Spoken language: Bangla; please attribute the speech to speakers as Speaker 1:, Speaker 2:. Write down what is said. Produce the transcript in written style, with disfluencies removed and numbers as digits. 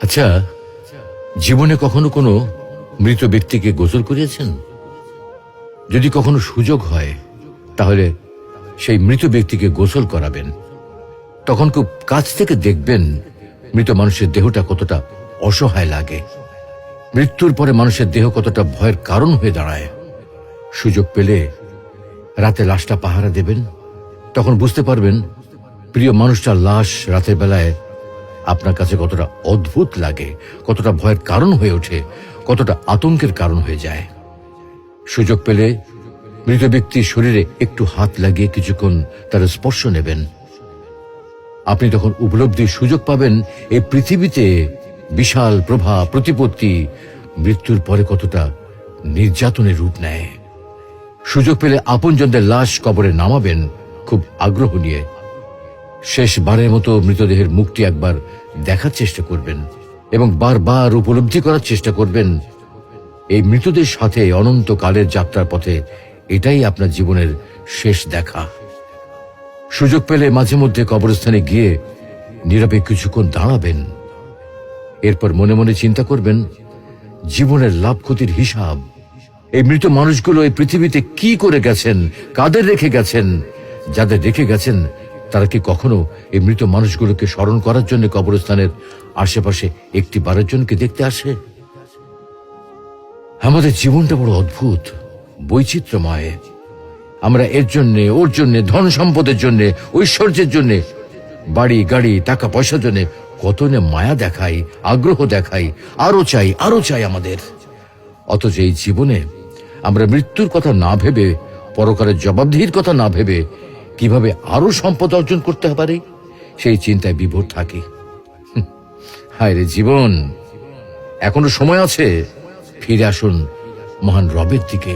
Speaker 1: আচ্ছা, জীবনে কখনো কোনো মৃত ব্যক্তিকে গোসল করিয়েছেন? যদি কখনো সুযোগ হয় তাহলে সেই মৃত ব্যক্তিকে গোসল করাবেন। তখন খুব কাছ থেকে দেখবেন মৃত মানুষের দেহটা কতটা অসহায় লাগে, মৃত্যুর পরে মানুষের দেহ কতটা ভয়ের কারণ হয়ে দাঁড়ায়। সুযোগ পেলে রাতে লাশটা পাহারা দেবেন, তখন বুঝতে পারবেন প্রিয় মানুষটার লাশ রাতের বেলায় আপনার কাছে কতটা অদ্ভুত লাগে, কতটা ভয়ের কারণ হয়ে ওঠে, কতটা আতঙ্কের কারণ হয়ে যায়। সুযোগ পেলে মৃত ব্যক্তির শরীরে একটু হাত লাগিয়ে কিছুক্ষণ তার স্পর্শ নেবেন। আপনি তখন উপলব্ধির সুযোগ পাবেন এই পৃথিবীতে বিশাল প্রভাব প্রতিপত্তি মৃত্যুর পরে কতটা নির্যাতনের রূপ নেয়। সুযোগ পেলে আপনজনদের লাশ কবরে নামাবেন খুব আগ্রহ নিয়ে। শেষবারের মতো মৃতদেহের মুখটি একবার দেখার চেষ্টা করবেন এবং বারবার উপলব্ধি করার চেষ্টা করবেন এই মৃতদের সাথে অনন্তকালের যাত্রার পথে এটাই আপনার জীবনের শেষ দেখা। সুযোগ পেলে মাঝে মধ্যে কবরস্থানে গিয়ে নীরবে কিছুক্ষণ দাঁড়াবেন। এরপর মনে মনে চিন্তা করবেন জীবনের লাভ ক্ষতির হিসাব। এই মৃত মানুষগুলো এই পৃথিবীতে কি করে গেছেন, কাদের রেখে গেছেন। যাদের রেখে গেছেন তারা কি কখনো এই মৃত মানুষগুলোকে স্মরণ করার জন্য কবরস্থানের আশেপাশে একটি বারের জন্য কি দেখতে আসে? আমাদের জীবনটা বড় অদ্ভুত, বৈচিত্র্যময়। আমরা এর জন্যে ওর জন্যে, ধন সম্পদের জন্যে, ঐশ্বর্যের জন্যে, বাড়ি গাড়ি টাকা পয়সার জন্যে কত না মায়া দেখাই, আগ্রহ দেখাই, আরো চাই আমাদের। অথচ এই জীবনে আমরা মৃত্যুর কথা না ভেবে, পরকালের জবাবদিহির কথা না ভেবে কিভাবে আরো সম্পদ অর্জন করতে পারি সেই চিন্তায় বিভোর থাকি। হায় রে জীবন, এখনো সময় আছে, ফিরে আসুন মহান রবের দিকে।